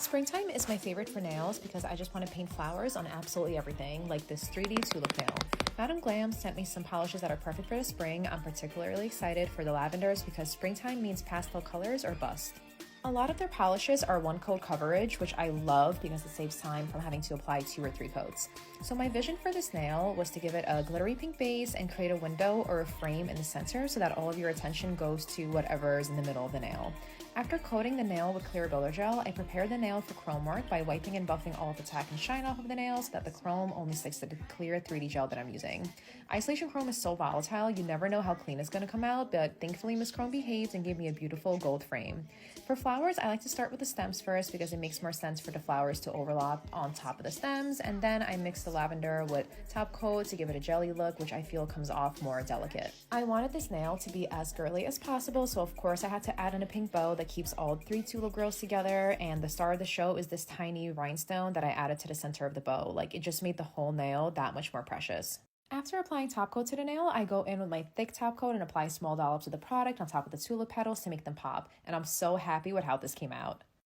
Springtime is my favorite for nails because I just want to paint flowers on absolutely everything, like this 3D tulip nail. Madam Glam sent me some polishes that are perfect for the spring. I'm particularly excited for the lavenders because springtime means pastel colors or bust. A lot of their polishes are one coat coverage, which I love because it saves time from having to apply 2 or 3 coats. So my vision for this nail was to give it a glittery pink base and create a window or a frame in the center so that all of your attention goes to whatever is in the middle of the nail. After coating the nail with clear builder gel, I prepared the nail for chrome work by wiping and buffing all of the tack and shine off of the nail so that the chrome only sticks to the clear 3D gel that I'm using. Isolation chrome is so volatile, you never know how clean it's going to come out, but thankfully Miss Chrome behaved and gave me a beautiful gold frame. For flowers, I like to start with the stems first because it makes more sense for the flowers to overlap on top of the stems, and then I mix the lavender with top coat to give it a jelly look, which I feel comes off more delicate. I wanted this nail to be as girly as possible, so of course I had to add in a pink bow that keeps all 3 tulip girls together, and the star of the show is this tiny rhinestone that I added to the center of the bow. Like, it just made the whole nail that much more precious. After applying top coat to the nail, I go in with my thick top coat and apply small dollops of the product on top of the tulip petals to make them pop, and I'm so happy with how this came out.